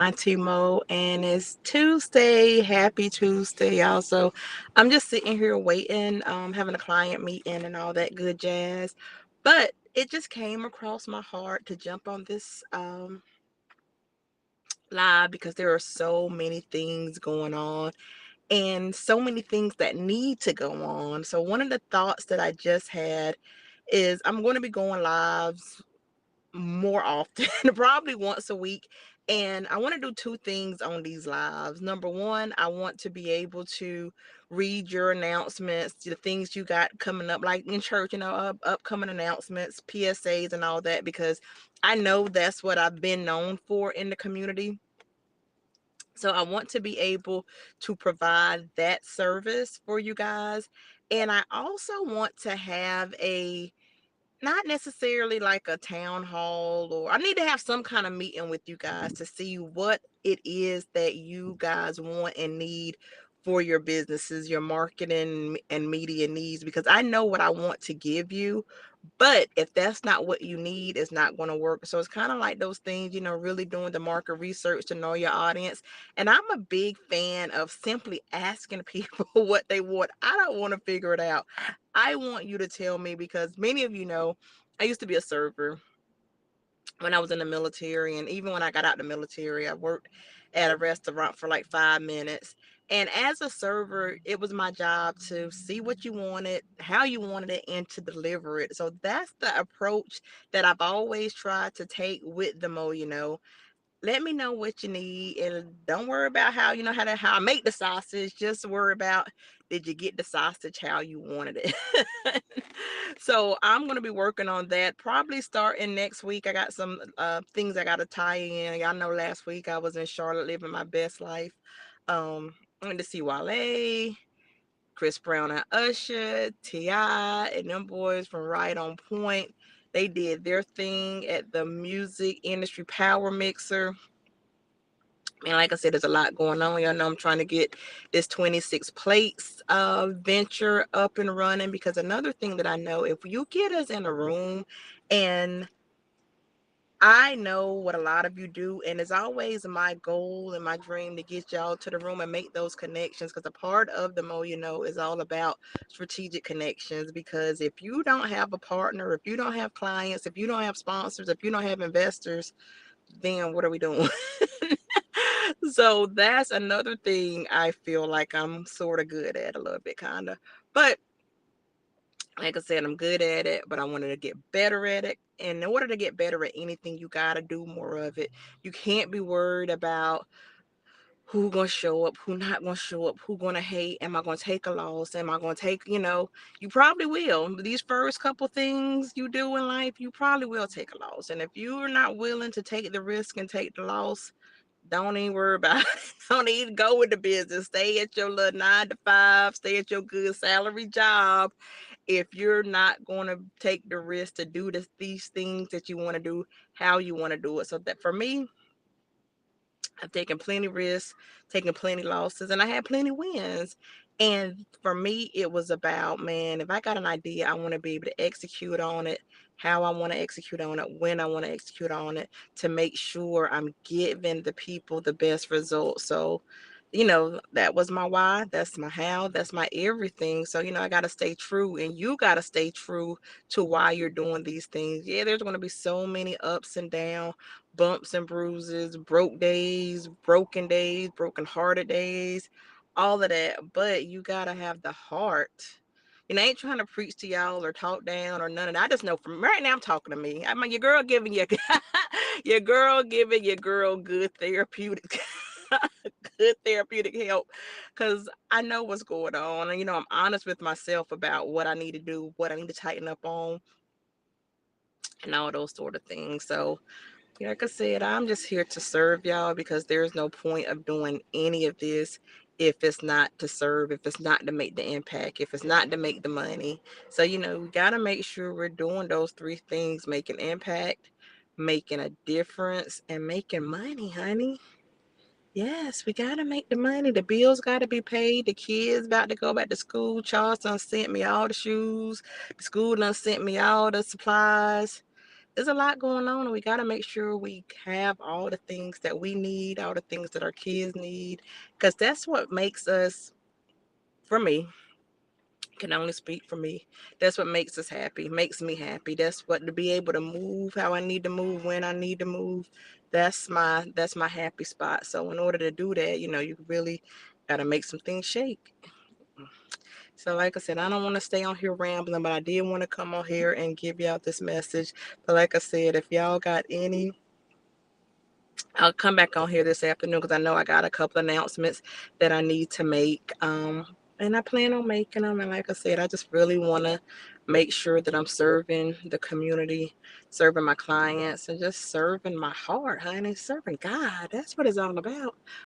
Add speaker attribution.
Speaker 1: Auntie Mo, and it's Tuesday. Happy Tuesday, y'all. So I'm just sitting here waiting, having a client meeting and all that good jazz. But it just came across my heart to jump on this live because there are so many things going on and so many things that need to go on. So one of the thoughts that I just had is I'm going to be going live more often, probably once a week. And I want to do two things on these lives. Number one, I want to be able to read your announcements, the things you got coming up, like in church, upcoming announcements, PSAs, and all that, because I know that's what I've been known for in the community. So I want to be able to provide that service for you guys. And I also want to have a not necessarily like a town hall, or I need to have some kind of meeting with you guys to see what it is that you guys want and need for your businesses, your marketing and media needs, because I know what I want to give you. But if that's not what you need, it's not going to work. So it's kind of like those things, really doing the market research to know your audience. And I'm a big fan of simply asking people what they want. I don't want to figure it out. I want you to tell me, because many of you know I used to be a server when I was in the military. And even when I got out the military, I worked at a restaurant for like 5 minutes. And as a server, it was my job to see what you wanted, how you wanted it, and to deliver it. So that's the approach that I've always tried to take with the Mo. Let me know what you need, and don't worry about how I make the sausage. Just worry about, did you get the sausage how you wanted it. So I'm going to be working on that probably starting next week. I got some things I got to tie in. Y'all know last week I was in Charlotte living my best life. I went to see Wale, Chris Brown and Usher, T.I., and them boys from Right on Point. They did their thing at the Music Industry Power Mixer. And like I said, there's a lot going on. Y'all know I'm trying to get this 26 plates venture up and running, because another thing that I know, if you get us in a room, and I know what a lot of you do, and it's always my goal and my dream to get y'all to the room and make those connections, because a part of the Mo is all about strategic connections. Because if you don't have a partner, if you don't have clients, if you don't have sponsors, if you don't have investors, then what are we doing? So that's another thing I feel like I'm sort of good at, a little bit, kind of. But like I said, I'm good at it, but I wanted to get better at it. And in order to get better at anything, you got to do more of it. You can't be worried about who gonna show up, who not gonna show up, who gonna hate, am I gonna take a loss, am I gonna take, you probably will. These first couple things you do in life, you probably will take a loss. And if you're not willing to take the risk and take the loss, don't even worry about it. Don't even go with the business. Stay at your little 9 to 5, stay at your good salary job. If you're not going to take the risk to do these things that you want to do, how you want to do it. So that for me, I've taken plenty risks, taken plenty losses, and I had plenty wins. And for me, it was about, man, if I got an idea, I want to be able to execute on it, how I want to execute on it, when I want to execute on it, to make sure I'm giving the people the best results. So, that was my why, that's my how, that's my everything. So, I got to stay true, and you got to stay true to why you're doing these things. Yeah, there's going to be so many ups and downs, bumps and bruises, broke days, broken hearted days, all of that. But you gotta have the heart. I ain't trying to preach to y'all or talk down or none of that. I just know from right now I'm talking to me. I mean, your girl giving you your girl good therapeutic good therapeutic help, because I know what's going on. And I'm honest with myself about what I need to do, what I need to tighten up on, and all those sort of things. So like I said, I'm just here to serve y'all, because there's no point of doing any of this if it's not to serve, if it's not to make the impact, if it's not to make the money. So, we got to make sure we're doing those three things: making impact, making a difference, and making money, honey. Yes, we got to make the money. The bills got to be paid. The kids about to go back to school. Charles done sent me all the shoes. The school done sent me all the supplies. there's a lot going on, and we got to make sure we have all the things that we need, all the things that our kids need, because that's what makes us, for me, can only speak for me. That's what makes us happy, makes me happy. That's what, to be able to move how I need to move when I need to move. That's my happy spot. So in order to do that, you really got to make some things shake. So like I said, I don't want to stay on here rambling, but I did want to come on here and give y'all this message. But like I said, if y'all got any, I'll come back on here this afternoon because I know I got a couple announcements that I need to make. And I plan on making them. And like I said, I just really want to make sure that I'm serving the community, serving my clients, and just serving my heart, honey, serving God. That's what it's all about.